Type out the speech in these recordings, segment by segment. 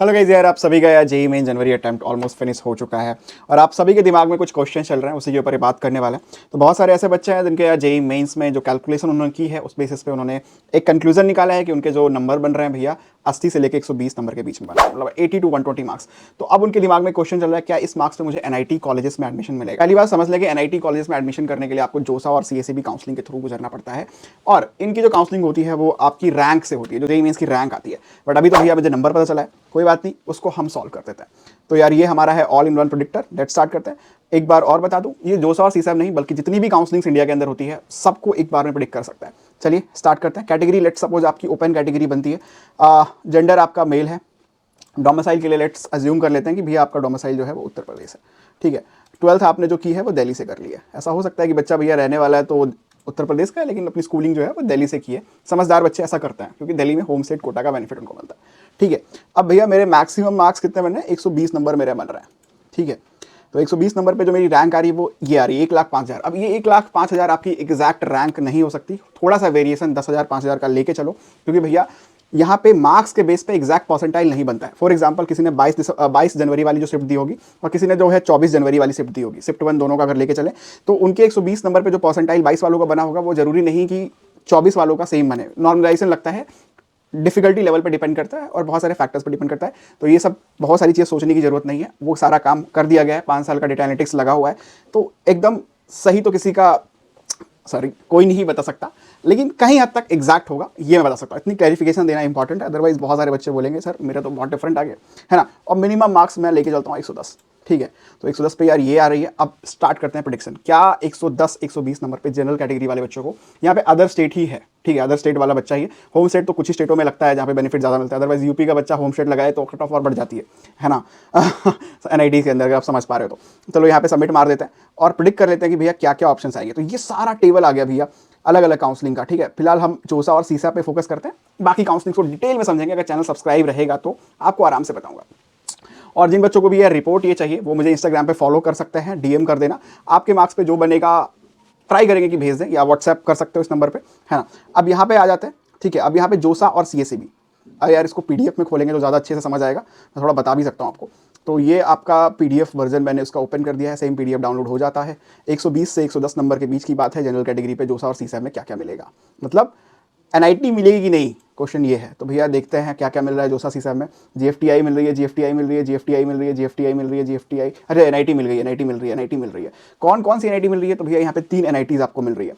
Hello guys यार, आप सभी का यार जेईई मेन जनवरी अटेम्प्ट ऑलमोस्ट फिनिश हो चुका है और आप सभी के दिमाग में कुछ क्वेश्चन चल रहे हैं, उसी के ऊपर ही बात करने वाले हैं। तो बहुत सारे ऐसे बच्चे हैं जिनके यार जेईई मेंस में जो कैलकुलेशन उन्होंने की है उस बेसिस पे उन्होंने एक कंक्लूजन निकाला है कि उनके जो नंबर बन रहे हैं भैया 80 से लेकर 120 नंबर के बीच में बना है, मतलब 80 टू 120 मार्क्स। तो अब उनके दिमाग में क्वेश्चन चल रहा है, क्या इस मार्क्स से मुझे एनआईटी कॉलेजेस में एडमिशन मिलेगा। पहली बात समझ लें कि एनआईटी कॉलेज में एडमिशन करने के लिए आपको जोसा और सीएसईबी काउंसलिंग के थ्रू गुजरना पड़ता है और इनकी जो काउंसलिंग होती है वो आपकी रैंक से होती है, जो जेईई मेंस की रैंक आती है। बट अभी तो भैया मुझे नंबर पता चला है, कोई बात नहीं, उसको हम सॉल्व कर देते हैं। तो यार ये हमारा है all in one predictor. Let's start करते हैं। एक बार और बता दूं, ये जोसा और सीसैब नहीं बल्कि जितनी भी काउंसलिंग इंडिया के अंदर होती है सबको एक बार में प्रेडिक्ट कर सकता है। चलिए स्टार्ट करते हैं। कैटेगरी लेट्स सपोज आपकी ओपन कैटेगरी बनती है, जेंडर आपका मेल है। डोमिसाइल के लिए लेट्स अज्यूम कर लेते हैं कि भैया आपका डोमिसाइल जो है वो उत्तर प्रदेश है, ठीक है। 12th आपने जो की है वो दिल्ली से कर ली है। ऐसा हो सकता है कि बच्चा भैया रहने वाला है तो उत्तर प्रदेश का है लेकिन अपनी स्कूलिंग जो है वो दिल्ली से की है। समझदार बच्चे ऐसा करते हैं क्योंकि दिल्ली में होम स्टेट कोटा का बेनिफिट उनको मिलता है, ठीक है। अब भैया मेरे मैक्सिमम मार्क्स कितने बन रहे हैं, 120 नंबर मेरे बन रहे हैं, ठीक है। तो 120 नंबर पे जो मेरी रैंक आ रही है वो ये आ रही है 1,05,000। अब ये 1,05,000 आपकी एग्जैक्ट रैंक नहीं हो सकती, थोड़ा सा वेरिएशन 10,000 5,000 का लेके चलो, क्योंकि भैया यहाँ पे मार्क्स के बेस पे एग्जैक्ट परसेंटाइल नहीं बनता है। फॉर एग्जांपल किसी ने 22 जनवरी वाली जो शिफ्ट दी होगी और किसी ने जो है 24 जनवरी वाली शिफ्ट दी होगी, शिफ्ट वन दोनों का अगर लेके चले तो उनके 120 नंबर पे जो परसेंटाइल 22 वालों का बना होगा वो जरूरी नहीं कि 24 वालों का सेम बने। नॉर्मलाइजेशन लगता है, डिफिकल्टी लेवल पे डिपेंड करता है और बहुत सारे फैक्टर्स पे डिपेंड करता है। तो ये सब बहुत सारी चीज़ सोचने की जरूरत नहीं है, वो सारा काम कर दिया गया है। 5 साल का डेटा एनालिटिक्स लगा हुआ है, तो एकदम सही तो किसी का सॉरी कोई नहीं बता सकता, लेकिन कहीं हद तक एग्जैक्ट होगा ये मैं बता सकता हूँ। इतनी क्लैरिफिकेशन देना इंपॉर्टेंट है, अदरवाइज बहुत सारे बच्चे बोलेंगे सर मेरा तो बहुत डिफरेंट आ गया है ना। और मिनिमम मार्क्स मैं लेके चलता हूँ 110, ठीक है। तो 110 पे यार ये आ रही है। अब स्टार्ट करते हैं प्रेडिक्शन। क्या 110 120 नंबर पे जनरल कैटेगरी वाले बच्चों को, यहाँ पे अदर स्टेट ही है, ठीक है, अदर स्टेट वाला बच्चा ही है। होम स्टेट तो कुछ ही स्टेटों में लगता है जहाँ पे बेनिफिट ज़्यादा मिलता है, अदरवाइज यूपी का बच्चा होम स्टेट लगाए तो कट ऑफ और बढ़ जाती है ना। एनआईटी के अंदर अगर आप समझ पा रहे हो तो चलो यहाँ पे सबमिट मार देते हैं और प्रिडिक्ट कर लेते हैं कि भैया क्या क्या ऑप्शन आएंगे। तो ये सारा टेबल आ गया भैया अलग अलग काउंसलिंग का, ठीक है। फिलहाल हम जोसा और सीसा पे फोकस करते हैं, बाकी काउंसलिंग को डिटेल में समझेंगे। अगर चैनल सब्सक्राइब रहेगा तो आपको आराम से बताऊंगा। और जिन बच्चों को भी यह रिपोर्ट ये चाहिए वो मुझे इंस्टाग्राम पे फॉलो कर सकते हैं, डीएम कर देना। आपके मार्क्स पे जो बनेगा ट्राई करेंगे कि भेज दें, या व्हाट्सएप कर सकते हो इस नंबर पे, है ना। अब यहाँ पे आ जाते हैं, ठीक है। अब यहाँ पे जोसा और सीएसईबी, अरे यार इसको पीडीएफ में खोलेंगे तो ज़्यादा अच्छे से समझ आएगा, मैं थोड़ा बता भी सकता हूँ आपको। तो ये आपका पीडीएफ वर्जन मैंने उसका ओपन कर दिया है, सेम पीडीएफ डाउनलोड हो जाता है। 120 से 110 नंबर के बीच की बात है। जनरल कैटेगरी पे जोसा और सीसा में क्या क्या मिलेगा, मतलब एनआईटी मिलेगी कि नहीं, क्वेश्चन ये है। तो भैया देखते हैं क्या क्या मिल रहा है जोसा सीसा में। जीएफटीआई मिल रही है, जीएफटीआई मिल रही है, जीएफटीआई मिल रही है, जीएफटीआई मिल रही है, जीएफटीआई, अरे एनआईटी मिल गई, एनआईटी मिल रही है, एनआईटी मिल रही है। कौन कौन सी एनआईटी मिल रही है, तो भैया यहाँ पे 3 एनआईटीज आपको मिल रही है।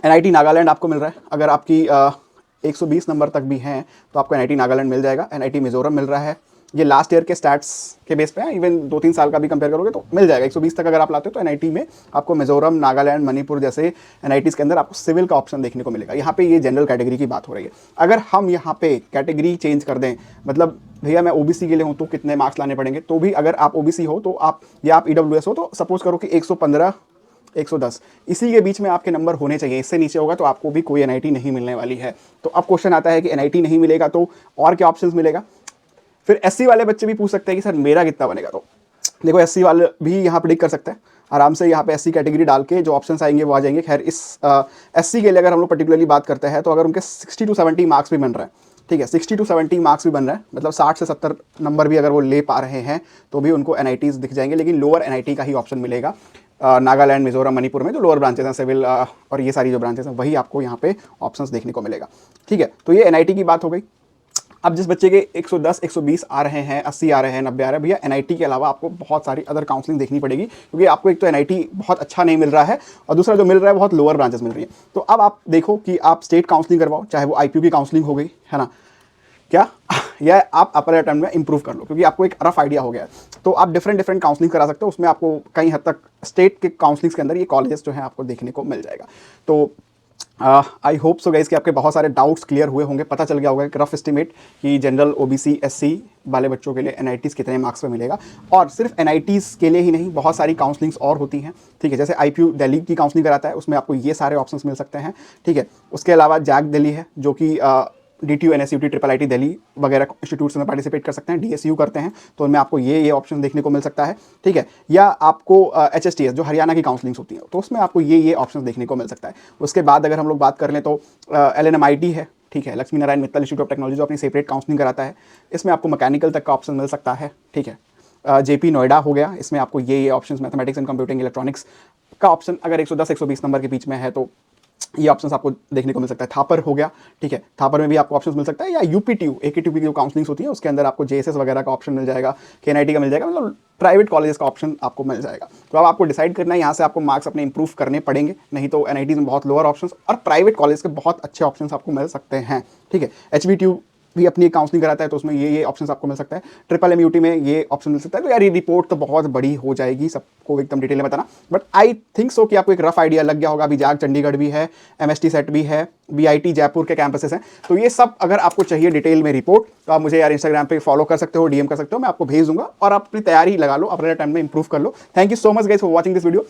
एनआईटी नागालैंड आपको मिल रहा है, अगर आपकी 120 नंबर तक भी हैं तो आपको एनआईटी नागालैंड मिल जाएगा। एनआईटी मिजोरम मिल रहा है, ये लास्ट ईयर के स्टैट्स के बेस पे है, इवन 2-3 साल का भी कंपेयर करोगे तो मिल जाएगा। 120 तक अगर आप लाते हो तो एनआईटी में आपको मिजोरम, नागालैंड, मणिपुर जैसे एनआईटीज़ के अंदर आपको सिविल का ऑप्शन देखने को मिलेगा। यहाँ पे ये जनरल कैटेगरी की बात हो रही है। अगर हम यहाँ पे कैटेगरी चेंज कर दें, मतलब भैया मैं ओबीसी के लिए हूँ तो कितने मार्क्स लाने पड़ेंगे, तो भी अगर आप ओबीसी हो तो आप, या आप ईडब्ल्यूएस हो तो सपोज करो कि 115 110 इसी के बीच में आपके नंबर होने चाहिए। इससे नीचे होगा तो आपको भी कोई एनआईटी नहीं मिलने वाली है। तो अब क्वेश्चन आता है कि एनआईटी नहीं मिलेगा तो और क्या ऑप्शंस मिलेगा। फिर एससी वाले बच्चे भी पूछ सकते हैं कि सर मेरा कितना बनेगा। तो देखो एससी वाले भी यहाँ प्रेडिक्ट कर सकते हैं आराम से। यहाँ पे एससी कैटेगरी डाल के जो ऑप्शंस आएंगे वो आ जाएंगे। खैर इस एससी के लिए अगर हम लोग पर्टिकुलरली बात करते हैं तो अगर उनके 60 to 70 मार्क्स भी बन रहे हैं, ठीक है, 60 to 70 मार्क्स भी बन रहे हैं, मतलब 60 से 70 नंबर भी अगर वो ले पा रहे हैं तो भी उनको एनआईटीज दिख जाएंगे। लेकिन लोअर एनआईटी का ही ऑप्शन मिलेगा नागालैंड, मिजोरम, मणिपुर में जो लोअर ब्रांचेस हैं, सिविल और ये सारी जो ब्रांचेस हैं वही आपको यहाँ पे ऑप्शंस देखने को मिलेगा, ठीक है। तो ये एनआईटी की बात हो गई। अब जिस बच्चे के 110 120 आ रहे हैं, 80 आ रहे हैं, 90 आ रहे हैं, भैया एनआईटी के अलावा आपको बहुत सारी अदर काउंसलिंग देखनी पड़ेगी, क्योंकि आपको एक तो एनआईटी बहुत अच्छा नहीं मिल रहा है और दूसरा जो मिल रहा है बहुत लोअर ब्रांचेस मिल रही है। तो अब आप देखो कि आप स्टेट काउंसलिंग करवाओ, चाहे वो आईपीयू की काउंसलिंग हो गई है ना, क्या या आप अपर अटेम्प्ट में इंप्रूव कर लो, क्योंकि आपको एक रफ आइडिया हो गया है। तो आप डिफरेंट काउंसलिंग करा सकते हो, उसमें आपको कहीं हद तक स्टेट के काउंसलिंग्स के अंदर ये कॉलेजेस जो है आपको देखने को मिल जाएगा। तो आई होप सो गाइस कि आपके बहुत सारे डाउट्स क्लियर हुए होंगे, पता चल गया होगा एक रफ एस्टिमेट कि जनरल ओबीसी एससी वाले बच्चों के लिए एनआईटीज़ कितने मार्क्स पे मिलेगा। और सिर्फ एनआईटीज़ के लिए ही नहीं, बहुत सारी काउंसलिंग्स और होती हैं, ठीक है। जैसे आईपीयू दिल्ली की काउंसलिंग कराता है, उसमें आपको ये सारे ऑप्शंस मिल सकते हैं, ठीक है। उसके अलावा जैक दिल्ली है जो कि DTU, NSUT, triple IT Delhi वगैरह इंस्टीट्यूट्स में पार्टिसिपेट कर सकते हैं। डीएसयू करते हैं तो उनमें आपको ये ऑप्शन देखने को मिल सकता है, ठीक है। या आपको एचएसटीएस जो हरियाणा की काउंसलिंग्स होती है तो उसमें आपको ये ऑप्शन देखने को मिल सकता है। उसके बाद अगर हम लोग बात कर लें तो एलएनएमआईटी है, ठीक है। Lakshmi Narayan Mittal institute of technology जो अपनी सेपरेट काउंसलिंग कराता है, इसमें आपको मैकेनिकल तक का ऑप्शन मिल सकता है, ठीक है। जेपी नोएडा हो गया, इसमें आपको ये options mathematics and computing electronics का ऑप्शन अगर 110-120 नंबर के बीच में है तो ये ऑप्शंस आपको देखने को मिल सकता है। थापर हो गया, ठीक है, थापर में भी आपको ऑप्शंस मिल सकता है, या यूपीटीयू एकेटीयू की जो काउंसलिंग्स होती है उसके अंदर आपको जेएसएस वगैरह का ऑप्शन मिल जाएगा, केएनआईटी का मिल जाएगा, मतलब प्राइवेट कॉलेजेस का ऑप्शन आपको मिल जाएगा। तो अब आपको डिसाइड करना है, यहाँ से आपको मार्क्स अपने इंप्रूव करने पड़ेंगे, नहीं तो एनआईटी में बहुत लोअर ऑप्शंस और प्राइवेट कॉलेज के बहुत अच्छे ऑप्शंस आपको मिल सकते हैं, ठीक है। एचबीटीयू भी अपनी काउंसलिंग कराता है तो उसमें ये ऑप्शंस आपको मिल सकता है। ट्रिपल एमयूटी में ये ऑप्शन मिल सकता है। तो यार ये रिपोर्ट तो बहुत बड़ी हो जाएगी, सबको एकदम डिटेल में बताना, बट आई थिंक सो कि आपको एक रफ आइडिया लग गया होगा। अभी जाग चंडीगढ़ भी है, एमएसटी सेट भी है, बीआईटी जयपुर के कैंपसेस हैं। तो ये सब अगर आपको चाहिए डिटेल में रिपोर्ट तो आप मुझे यार इंस्टाग्राम पे फॉलो कर सकते हो, डीएम कर सकते हो, मैं आपको भेज दूंगा और आप अपनी तैयारी लगा लो, अपने टाइम में इंप्रूव कर लो। Thank you so much guys for watching this video.